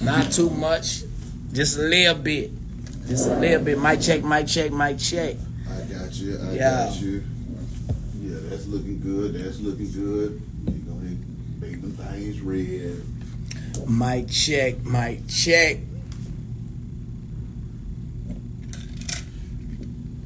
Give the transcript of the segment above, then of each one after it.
Not too much. Just a little bit. Just a little bit. Mic check, mic check, mic check. I got you. I got you. Yeah, that's looking good. That's looking good. You go ahead and make them things red. Mic check, mic check.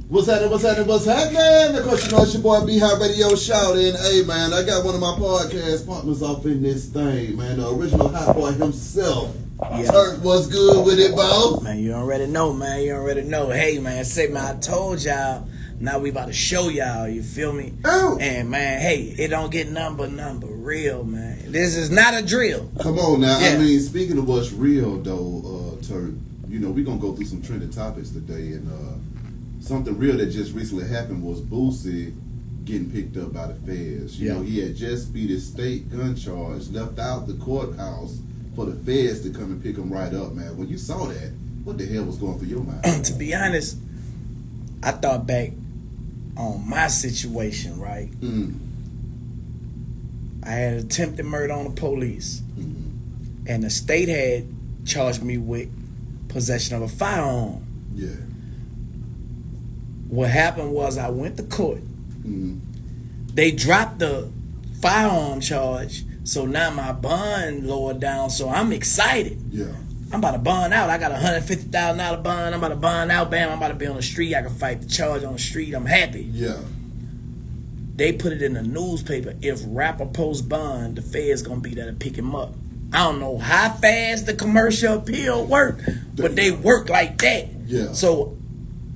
What's happening? What's happening? What's happening? Of course, you know it's your boy BHIGHATL Radio shouting. Hey, man, I got one of my podcast partners off in this thing, man. The original hot boy himself. Yeah. Turk, what's good with it, boss? Man, you already know, man. You already know. Hey, man, say, man, I told y'all. Now we about to show y'all. You feel me? Ooh. And, man, hey, it don't get number real, man. This is not a drill. Come on now. Yeah. I mean, speaking of what's real, though, Turk, you know, we're going to go through some trending topics today, and something real that just recently happened was Boosie getting picked up by the feds. You know, he had just beat his state gun charge, left out the courthouse for the feds to come and pick him right up, man. When you saw that, what the hell was going through your mind? To be honest, I thought back on my situation, right? I had attempted murder on the police, and the state had charged me with possession of a firearm. Yeah. What happened was I went to court. They dropped the firearm charge, so now my bond lowered down, so I'm excited. Yeah. I'm about to bond out. I got a $150,000 bond. I'm about to bond out. Bam, I'm about to be on the street. I can fight the charge on the street. I'm happy. Yeah. They put it in the newspaper. If rapper posts bond, the feds gonna be there to pick him up. I don't know how fast the commercial appeal work, but they work like that. Yeah. So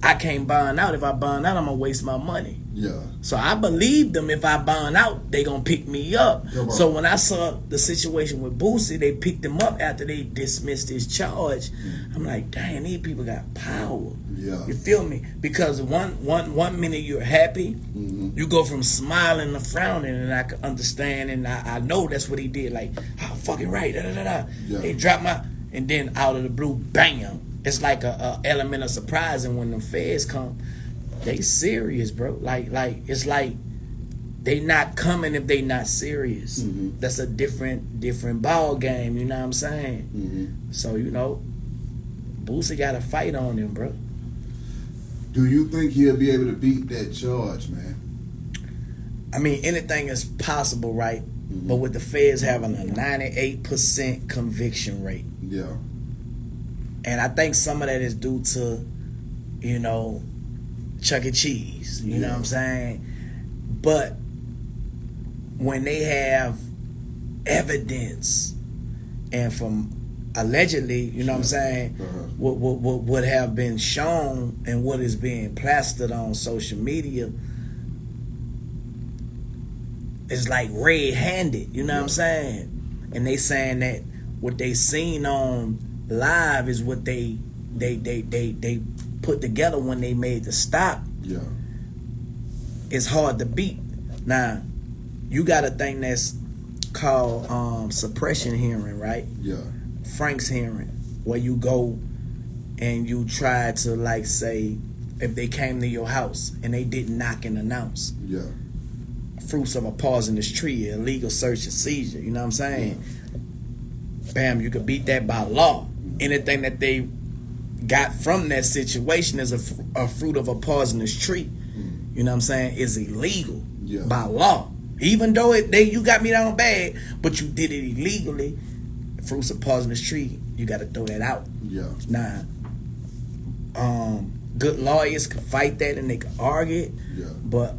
I can't bond out. If I bond out, I'm gonna waste my money. Yeah. So I believe them. If I bond out, they gonna pick me up. So when I saw the situation with Boosie, they picked him up after they dismissed his charge. I'm like, dang, these people got power. Yeah. You feel me? Because one minute you're happy, you go from smiling to frowning, and I can understand, and I know that's what he did. Like, oh, fucking right, Yeah. They dropped my, and then out of the blue, bam. It's like a element of surprise, and when the feds come, they serious, bro. Like it's like they not coming if they not serious. That's a different ball game. You know what I'm saying? So you know, Boosie got a fight on him, bro. Do you think he'll be able to beat that charge, man? I mean, anything is possible, right? But with the feds having a 98% conviction rate, yeah. And I think some of that is due to, you know, Chuck E. Cheese. You know what I'm saying? But when they have evidence, and from allegedly, you know what I'm saying, what would have been shown and what is being plastered on social media, it's like red-handed. You know what I'm saying? And they saying that what they seen on live is what they put together when they made the stop. Yeah. It's hard to beat. Now, you got a thing that's called suppression hearing, right? Yeah. Frank's hearing, where you go and you try to, like, say, if they came to your house and they didn't knock and announce. Yeah. Fruits of a poisonous tree, illegal search and seizure, you know what I'm saying? Bam, you could beat that by law. Anything that they got from that situation is a fruit of a poisonous tree. You know what I'm saying? Is illegal by law. Even though you got me down bad, but you did it illegally. Fruits of poisonous tree, you got to throw that out. Yeah. Now, good lawyers can fight that and they can argue it. Yeah. But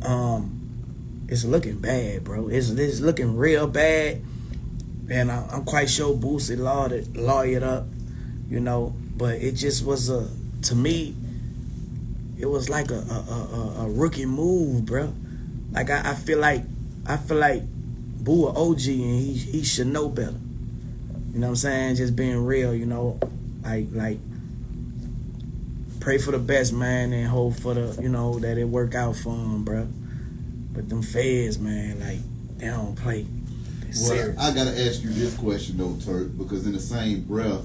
it's looking bad, bro. It's looking real bad. And I'm quite sure Boosie lawyered up, you know. But it just was to me, it was like a rookie move, bro. Like I feel like Boo a OG and he should know better. You know what I'm saying? Just being real, you know. Like pray for the best, man, and hope for the, you know, that it work out for him, bro. But them feds, man, like, they don't play. Well, I gotta ask you this question though, Turk, because in the same breath,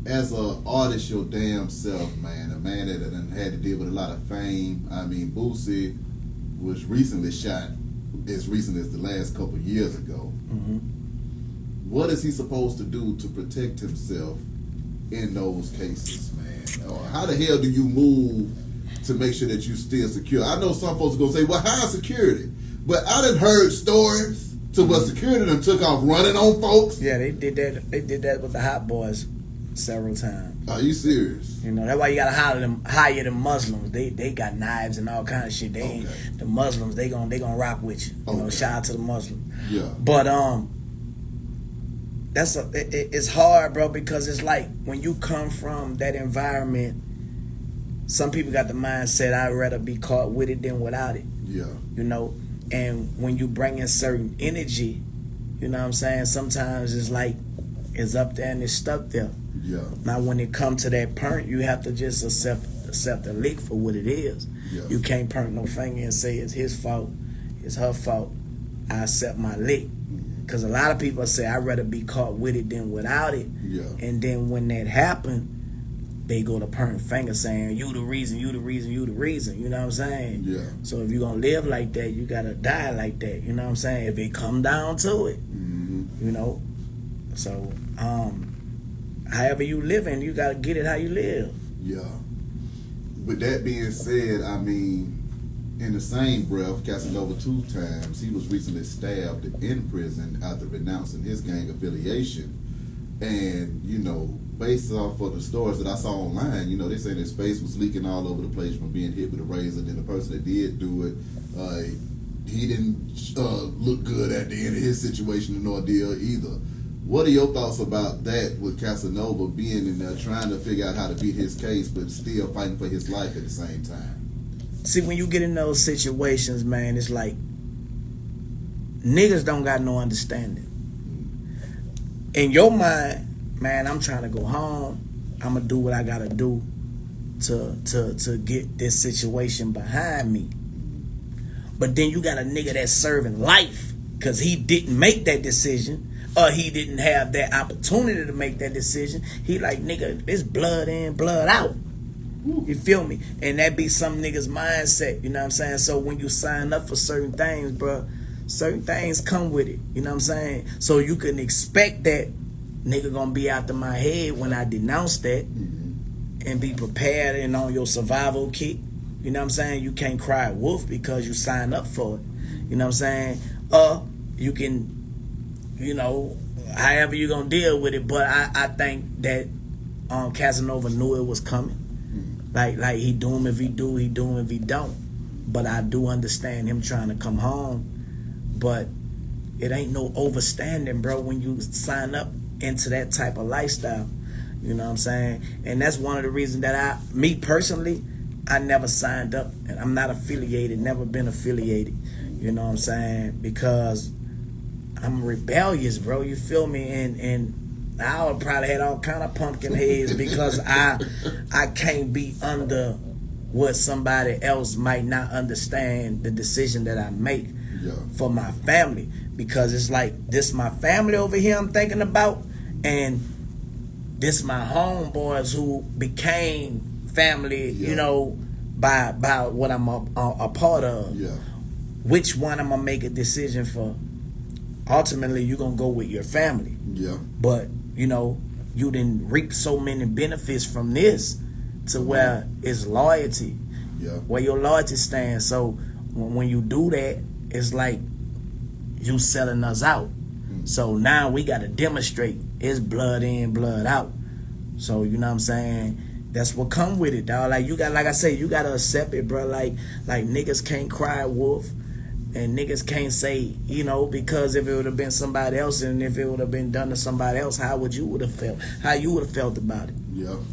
as an artist your damn self, man, a man that done had to deal with a lot of fame. I mean, Boosie was recently shot as recent as the last couple years ago. what is he supposed to do to protect himself in those cases, man? Or how the hell do you move to make sure that you still secure? I know some folks are gonna say, well, how's security? But I done heard stories to where security done took off running on folks. Yeah, they did that. They did that with the Hot Boys several times. Are you serious? You know, that's why you gotta hire them Muslims. They got knives and all kind of shit. They ain't the Muslims. They gonna rock with you. You know, shout out to the Muslims. Yeah. But it's hard, bro, because it's like when you come from that environment. Some people got the mindset I'd rather be caught with it than without it. Yeah. You know, and when you bring in certain energy, you know what I'm saying? Sometimes it's like it's up there and it's stuck there. Yeah. Now when it comes to that parent, you have to just accept the lick for what it is. Yeah. You can't point no finger and say it's his fault, it's her fault. I accept my lick. Because a lot of people say I'd rather be caught with it than without it. Yeah. And then when that happened, they go to point finger saying, you the reason, you the reason, you the reason. You know what I'm saying? Yeah. So if you're going to live like that, you got to die like that. You know what I'm saying? If it come down to it, you know. So, however you living, you got to get it how you live. Yeah. With that being said, I mean, in the same breath, Casonova 2 times, he was recently stabbed in prison after renouncing his gang affiliation. And, you know, based off of the stories that I saw online, you know, they say his face was leaking all over the place from being hit with a razor. Then the person that did do it, he didn't look good at the end of his situation and ordeal either. What are your thoughts about that with Casonova being in there trying to figure out how to beat his case but still fighting for his life at the same time? See, when you get in those situations, man, it's like niggas don't got no understanding. In your mind, man, I'm trying to go home. I'm gonna do what I gotta do to get this situation behind me. But then you got a nigga that's serving life because he didn't make that decision, or he didn't have that opportunity to make that decision. He like, nigga, it's blood in, blood out. You feel me? And that be some niggas' mindset, you know what I'm saying? So when you sign up for certain things, bro, certain things come with it, you know what I'm saying? So you can expect that nigga gonna be out of my head when I denounce that, and be prepared and on your survival kit. You know what I'm saying? You can't cry wolf because you signed up for it. You know what I'm saying? You can, you know, however you gonna deal with it. But I think that Casonova knew it was coming. Like he doom if he do, he doom if he don't. But I do understand him trying to come home. But it ain't no overstanding, bro, when you sign up into that type of lifestyle. You know what I'm saying? And that's one of the reasons that me personally, I never signed up. And I'm not affiliated, never been affiliated. You know what I'm saying? Because I'm rebellious, bro. You feel me? And I would probably had all kind of pumpkin heads because I can't be under what somebody else might not understand the decision that I make for my family. Because it's like, this my family over here I'm thinking about, and this my homeboys who became family, you know, by what I'm a part of. Which one I'm gonna make a decision for? Ultimately, you're gonna go with your family. But you know, you didn't reap so many benefits from this to where it's loyalty, where your loyalty stands. So when you do that, it's like you selling us out. So now we got to demonstrate it's blood in, blood out. So you know what I'm saying? That's what come with it, dog. Like you got, like I say, you gotta accept it, bro. Like niggas can't cry wolf. And niggas can't say, you know, because if it would have been somebody else and if it would have been done to somebody else, how would you would have felt? How you would have felt about it?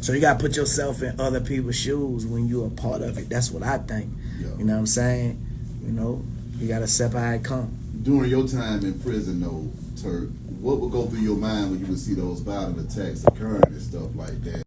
So you got to put yourself in other people's shoes when you're a part of it. That's what I think. You know what I'm saying? You know, you got to accept how it come. During your time in prison, though, Turk, what would go through your mind when you would see those violent attacks occurring and stuff like that?